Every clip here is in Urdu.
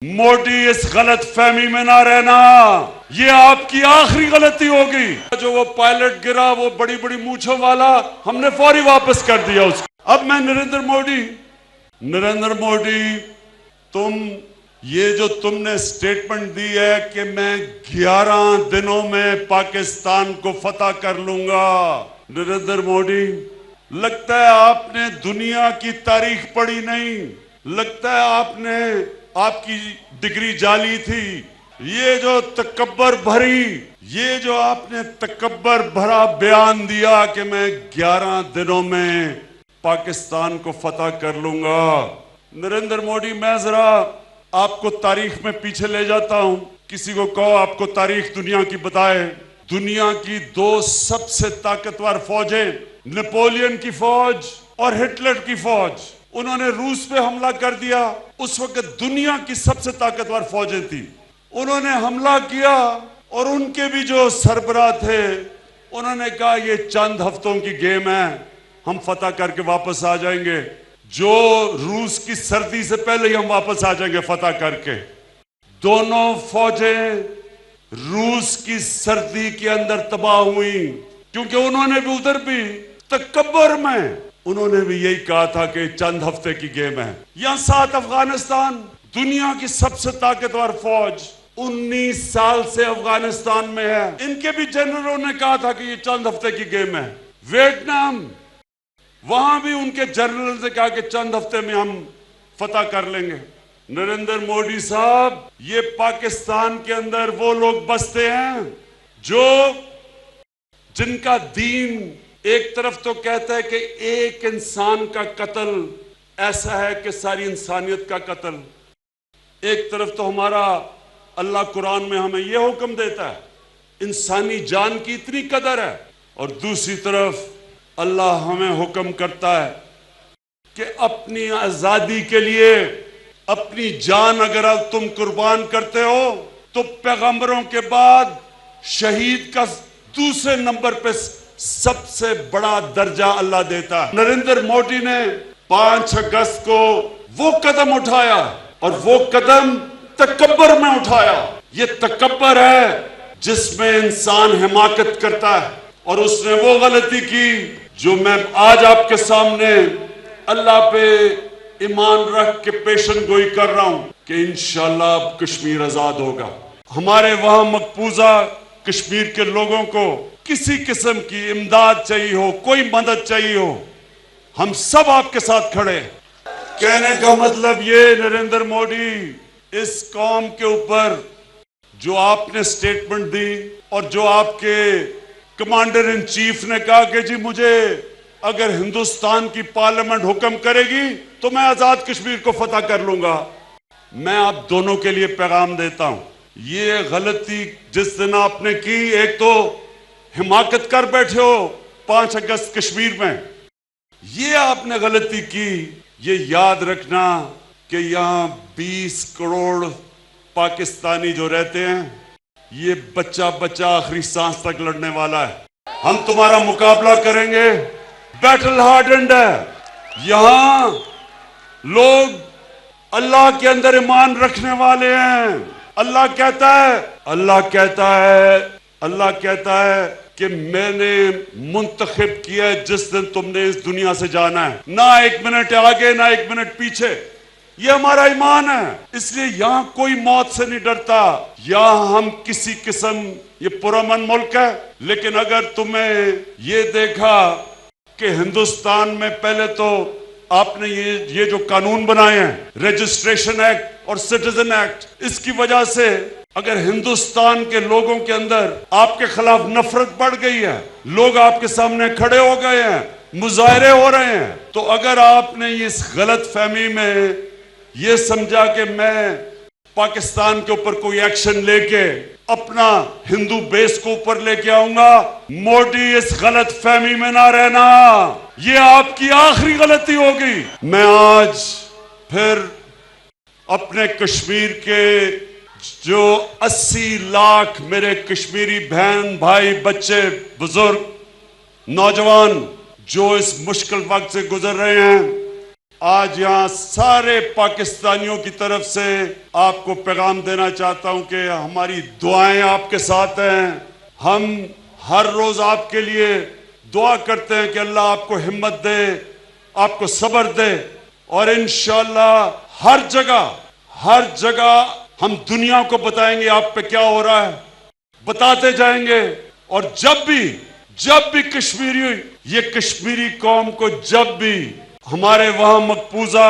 موڈی اس غلط فہمی میں نہ رہنا، یہ آپ کی آخری غلطی ہوگی۔ جو وہ پائلٹ گرا، وہ بڑی بڑی مونچھوں والا، ہم نے فوری واپس کر دیا اس کو۔ اب میں نریندر موڈی، یہ جو تم نے سٹیٹمنٹ دی ہے کہ میں 11 دنوں میں پاکستان کو فتح کر لوں گا، نریندر موڈی لگتا ہے آپ نے دنیا کی تاریخ پڑھی نہیں، لگتا ہے آپ کی ڈگری جعلی تھی۔ یہ جو آپ نے تکبر بھرا بیان دیا کہ میں 11 دنوں میں پاکستان کو فتح کر لوں گا، نریندر موڈی میں ذرا آپ کو تاریخ میں پیچھے لے جاتا ہوں۔ کسی کو کہو آپ کو تاریخ دنیا کی بتائے۔ دنیا کی 2 سب سے طاقتور فوجیں، نپولین کی فوج اور ہٹلر کی فوج، انہوں نے روس پہ حملہ کر دیا۔ اس وقت دنیا کی سب سے طاقتور فوجیں تھیں، انہوں نے حملہ کیا اور ان کے بھی جو سربراہ تھے انہوں نے کہا یہ چند ہفتوں کی گیم ہے، ہم فتح کر کے واپس آ جائیں گے، جو روس کی سردی سے پہلے ہی ہم واپس آ جائیں گے فتح کر کے۔ دونوں فوجیں روس کی سردی کے اندر تباہ ہوئیں، کیونکہ انہوں نے بھی ادھر بھی تکبر میں انہوں نے بھی یہی کہا تھا کہ چند ہفتے کی گیم ہے۔ یہاں ساتھ افغانستان، دنیا کی سب سے طاقتور فوج 19 سال سے افغانستان میں ہے، ان کے بھی جنرلوں نے کہا تھا کہ یہ چند ہفتے کی گیم ہے۔ ویتنام، وہاں بھی ان کے جنرل نے کہا کہ چند ہفتے میں ہم فتح کر لیں گے۔ نریندر موڈی صاحب، یہ پاکستان کے اندر وہ لوگ بستے ہیں جن کا دین ایک طرف تو کہتا ہے کہ ایک انسان کا قتل ایسا ہے کہ ساری انسانیت کا قتل، ایک طرف تو ہمارا اللہ قرآن میں ہمیں یہ حکم دیتا ہے انسانی جان کی اتنی قدر ہے، اور دوسری طرف اللہ ہمیں حکم کرتا ہے کہ اپنی آزادی کے لیے اپنی جان اگر تم قربان کرتے ہو تو پیغمبروں کے بعد شہید کا دوسرے نمبر پہ سب سے بڑا درجہ اللہ دیتا ہے۔ نریندر موڈی نے 5 اگست کو وہ قدم اٹھایا، اور وہ قدم تکبر میں اٹھایا۔ یہ تکبر ہے جس میں انسان حماقت کرتا ہے، اور اس نے وہ غلطی کی جو میں آج آپ کے سامنے اللہ پہ ایمان رکھ کے پیشن گوئی کر رہا ہوں کہ انشاءاللہ اب کشمیر آزاد ہوگا۔ ہمارے وہاں مقبوضہ کشمیر کے لوگوں کو کسی قسم کی امداد چاہیے ہو، کوئی مدد چاہیے ہو، ہم سب آپ کے ساتھ کھڑے۔ کہنے کا مطلب یہ نریندر موڈی، اس قوم کے اوپر جو آپ نے سٹیٹمنٹ دی اور جو آپ کے کمانڈر ان چیف نے کہا کہ جی مجھے اگر ہندوستان کی پارلیمنٹ حکم کرے گی تو میں آزاد کشمیر کو فتح کر لوں گا، میں آپ دونوں کے لیے پیغام دیتا ہوں، یہ غلطی جس دن آپ نے کی، ایک تو حماقت کر بیٹھے ہو 5 اگست کشمیر میں، یہ آپ نے غلطی کی۔ یہ یاد رکھنا کہ یہاں 20 کروڑ پاکستانی جو رہتے ہیں، یہ بچہ آخری سانس تک لڑنے والا ہے، ہم تمہارا مقابلہ کریں گے، بیٹل ہارڈنڈ ہے۔ یہاں لوگ اللہ کے اندر ایمان رکھنے والے ہیں۔ اللہ کہتا ہے کہ میں نے منتخب کیا ہے جس دن تم نے اس دنیا سے جانا ہے، نہ 1 منٹ آگے نہ 1 منٹ پیچھے، یہ ہمارا ایمان ہے۔ اس لیے یہاں کوئی موت سے نہیں ڈرتا، یہاں ہم کسی قسم، یہ پرامن ملک ہے، لیکن اگر تمہیں یہ دیکھا کہ ہندوستان میں پہلے تو آپ نے یہ جو قانون بنائے ہیں رجسٹریشن ایکٹ اور سٹیزن ایکٹ، اس کی وجہ سے اگر ہندوستان کے لوگوں کے اندر آپ کے خلاف نفرت بڑھ گئی ہے، لوگ آپ کے سامنے کھڑے ہو گئے ہیں، مظاہرے ہو رہے ہیں، تو اگر آپ نے اس غلط فہمی میں یہ سمجھا کہ میں پاکستان کے اوپر کوئی ایکشن لے کے اپنا ہندو بیس کو اوپر لے کے آؤں گا، موڈی اس غلط فہمی میں نہ رہنا، یہ آپ کی آخری غلطی ہوگی۔ میں آج پھر اپنے کشمیر کے جو 80 لاکھ میرے کشمیری بہن بھائی بچے بزرگ نوجوان جو اس مشکل وقت سے گزر رہے ہیں، آج یہاں سارے پاکستانیوں کی طرف سے آپ کو پیغام دینا چاہتا ہوں کہ ہماری دعائیں آپ کے ساتھ ہیں. ہم ہر روز آپ کے لیے دعا کرتے ہیں کہ اللہ آپ کو ہمت دے, آپ کو صبر دے, اور انشاءاللہ ہر جگہ ہم دنیا کو بتائیں گے آپ پہ کیا ہو رہا ہے, بتاتے جائیں گے. اور جب بھی یہ کشمیری قوم کو جب بھی ہمارے وہاں مقبوضہ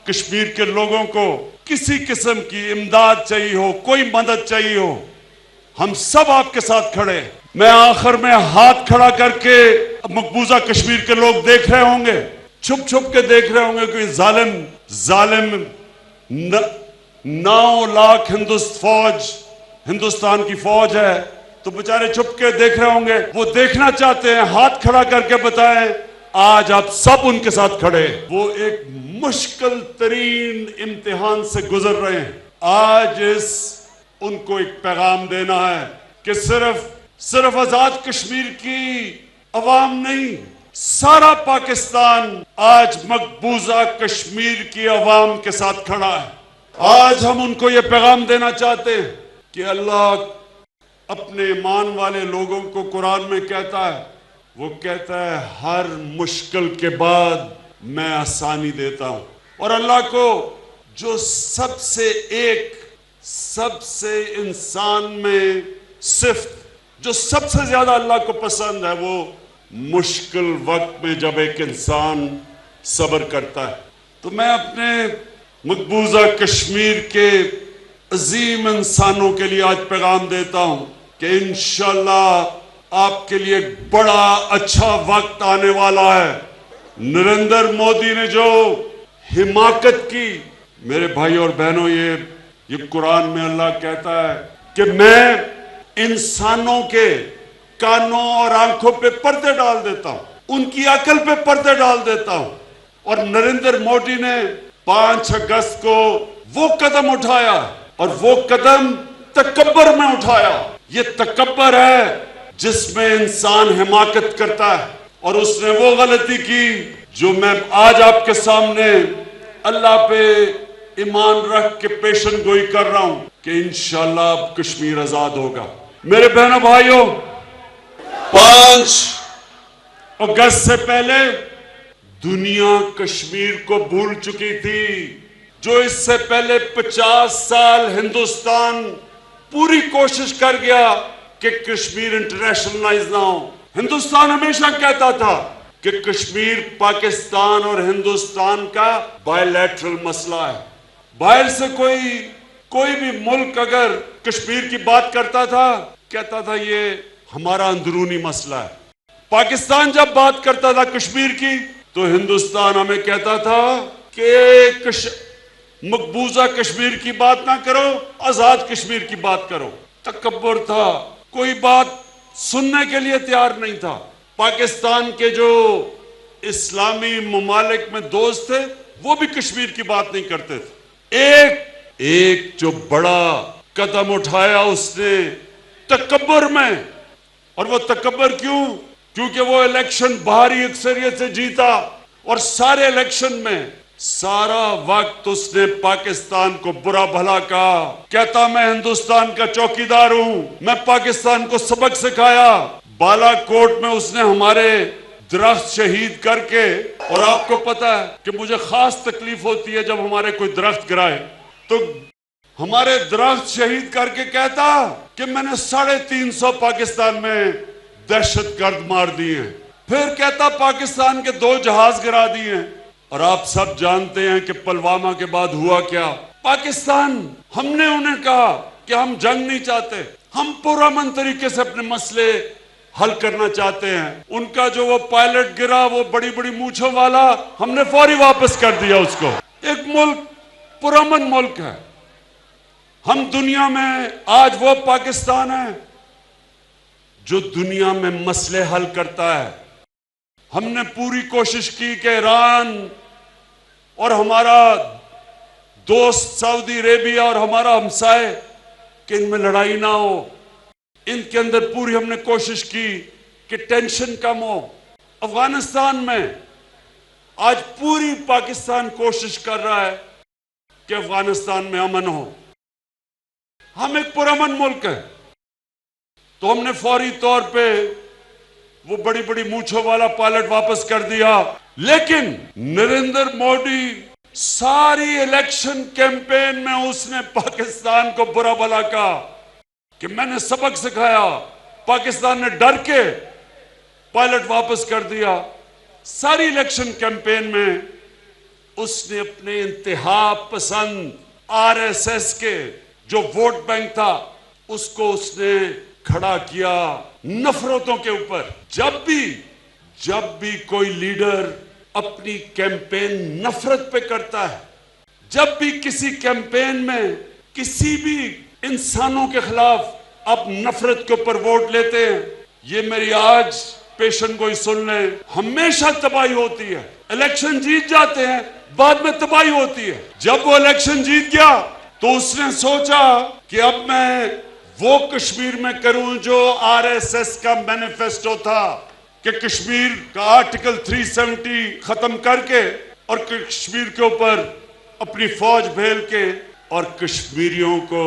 کشمیر کے لوگوں کو کسی قسم کی امداد چاہیے ہو, کوئی مدد چاہیے ہو, ہم سب آپ کے ساتھ کھڑے. میں آخر میں ہاتھ کھڑا کر کے مقبوضہ کشمیر کے لوگ دیکھ رہے ہوں گے, چھپ کے دیکھ رہے ہوں گے, کوئی ظالم 9 لاکھ ہندوستان کی فوج ہے تو بیچارے چھپ کے دیکھ رہے ہوں گے. وہ دیکھنا چاہتے ہیں, ہاتھ کھڑا کر کے بتائیں آج آپ سب ان کے ساتھ کھڑے. وہ ایک مشکل ترین امتحان سے گزر رہے ہیں. آج ان کو ایک پیغام دینا ہے کہ صرف آزاد کشمیر کی عوام نہیں, سارا پاکستان آج مقبوضہ کشمیر کی عوام کے ساتھ کھڑا ہے. آج ہم ان کو یہ پیغام دینا چاہتے ہیں کہ اللہ اپنے ایمان والے لوگوں کو قرآن میں کہتا ہے, وہ کہتا ہے ہر مشکل کے بعد میں آسانی دیتا ہوں. اور اللہ کو جو سب سے انسان میں صفت جو سب سے زیادہ اللہ کو پسند ہے, وہ مشکل وقت میں جب ایک انسان صبر کرتا ہے. تو میں اپنے مقبوضہ کشمیر کے عظیم انسانوں کے لیے آج پیغام دیتا ہوں کہ انشاءاللہ آپ کے لیے بڑا اچھا وقت آنے والا ہے. نریندر مودی نے جو حماقت کی, میرے بھائی اور بہنوں, یہ قرآن میں اللہ کہتا ہے کہ میں انسانوں کے کانوں اور آنکھوں پہ پردے ڈال دیتا ہوں, ان کی عقل پہ پردے ڈال دیتا ہوں. اور نریندر مودی نے 5 اگست کو وہ قدم اٹھایا, اور وہ قدم تکبر میں اٹھایا. یہ تکبر ہے جس میں انسان حماقت کرتا ہے, اور اس نے وہ غلطی کی جو میں آج آپ کے سامنے اللہ پہ ایمان رکھ کے پیشن گوئی کر رہا ہوں کہ انشاءاللہ اب کشمیر آزاد ہوگا. میرے بہنوں بھائیوں, 5 اگست سے پہلے دنیا کشمیر کو بھول چکی تھی. جو اس سے پہلے 50 سال ہندوستان پوری کوشش کر گیا کہ کشمیر انٹرنیشنلائز نہ ہو. ہندوستان ہمیشہ کہتا تھا کہ کشمیر پاکستان اور ہندوستان کا بائی لیٹرل مسئلہ ہے. باہر سے کوئی بھی ملک اگر کشمیر کی بات کرتا تھا, کہتا تھا یہ ہمارا اندرونی مسئلہ ہے. پاکستان جب بات کرتا تھا کشمیر کی تو ہندوستان ہمیں کہتا تھا کہ مقبوضہ کشمیر کی بات نہ کرو, آزاد کشمیر کی بات کرو. تکبر تھا, کوئی بات سننے کے لیے تیار نہیں تھا. پاکستان کے جو اسلامی ممالک میں دوست تھے وہ بھی کشمیر کی بات نہیں کرتے تھے. ایک جو بڑا قدم اٹھایا اس نے تکبر میں, اور وہ تکبر کیونکہ وہ الیکشن بھاری اکثریت سے جیتا, اور سارے الیکشن میں سارا وقت اس نے پاکستان کو برا بھلا کہا. کہتا میں ہندوستان کا چوکیدار ہوں, میں پاکستان کو سبق سکھایا. بالا کوٹ میں اس نے ہمارے درخت شہید کر کے, اور آپ کو پتا ہے کہ مجھے خاص تکلیف ہوتی ہے جب ہمارے کوئی درخت گرائے, تو ہمارے درخت شہید کر کے کہتا کہ میں نے 350 پاکستان میں دہشت گرد مار دیے ہیں. پھر کہتا پاکستان کے 2 جہاز گرا دیے ہیں. اور آپ سب جانتے ہیں کہ پلوامہ کے بعد ہوا کیا. پاکستان, ہم نے انہیں کہا کہ ہم جنگ نہیں چاہتے, ہم پرامن طریقے سے اپنے مسئلے حل کرنا چاہتے ہیں. ان کا جو وہ پائلٹ گرا, وہ بڑی بڑی مونچھوں والا, ہم نے فوری واپس کر دیا اس کو. ایک ملک پرامن ملک ہے. ہم دنیا میں آج وہ پاکستان ہے جو دنیا میں مسئلے حل کرتا ہے. ہم نے پوری کوشش کی کہ ایران اور ہمارا دوست سعودی عربیہ اور ہمارا ہمسائے کہ ان میں لڑائی نہ ہو. ان کے اندر پوری ہم نے کوشش کی کہ ٹینشن کم ہو. افغانستان میں آج پوری پاکستان کوشش کر رہا ہے کہ افغانستان میں امن ہو. ہم ایک پرامن ملک ہے، تو ہم نے فوری طور پہ وہ بڑی بڑی مونچھوں والا پائلٹ واپس کر دیا. لیکن نریندر مودی ساری الیکشن کیمپین میں اس نے پاکستان کو برا بھلا کہا کہ میں نے سبق سکھایا. پاکستان نے ڈر کے پائلٹ واپس کر دیا. ساری الیکشن کیمپین میں اس نے اپنے انتہا پسند آر ایس ایس کے جو ووٹ بینک تھا اس کو اس نے کھڑا کیا نفرتوں کے اوپر. جب بھی کوئی لیڈر اپنی کیمپین نفرت پہ کرتا ہے، جب بھی کسی کیمپین میں کسی بھی انسانوں کے خلاف آپ نفرت کے اوپر ووٹ لیتے ہیں، یہ میری آج پیشن گوئی سن لیں، ہمیشہ تباہی ہوتی ہے. الیکشن جیت جاتے ہیں، بعد میں تباہی ہوتی ہے. جب وہ الیکشن جیت گیا تو اس نے سوچا کہ اب میں وہ کشمیر میں کروں جو آر ایس ایس کا مینیفیسٹو تھا کہ کشمیر کا آرٹیکل 370 ختم کر کے اور کشمیر کے اوپر اپنی فوج بھیج کے اور کشمیریوں کو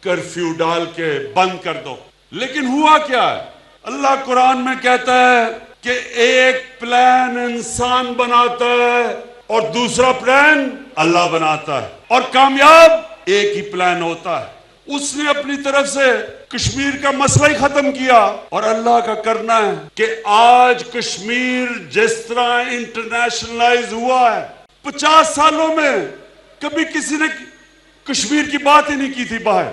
کرفیو ڈال کے بند کر دو. لیکن ہوا کیا ہے؟ اللہ قرآن میں کہتا ہے کہ ایک پلان انسان بناتا ہے اور دوسرا پلان اللہ بناتا ہے، اور کامیاب ایک ہی پلان ہوتا ہے. اس نے اپنی طرف سے کشمیر کا مسئلہ ہی ختم کیا، اور اللہ کا کرنا ہے کہ آج کشمیر جس طرح انٹرنیشنلائز ہوا ہے، 50 سالوں میں کبھی کسی نے کشمیر کی بات ہی نہیں کی تھی باہر.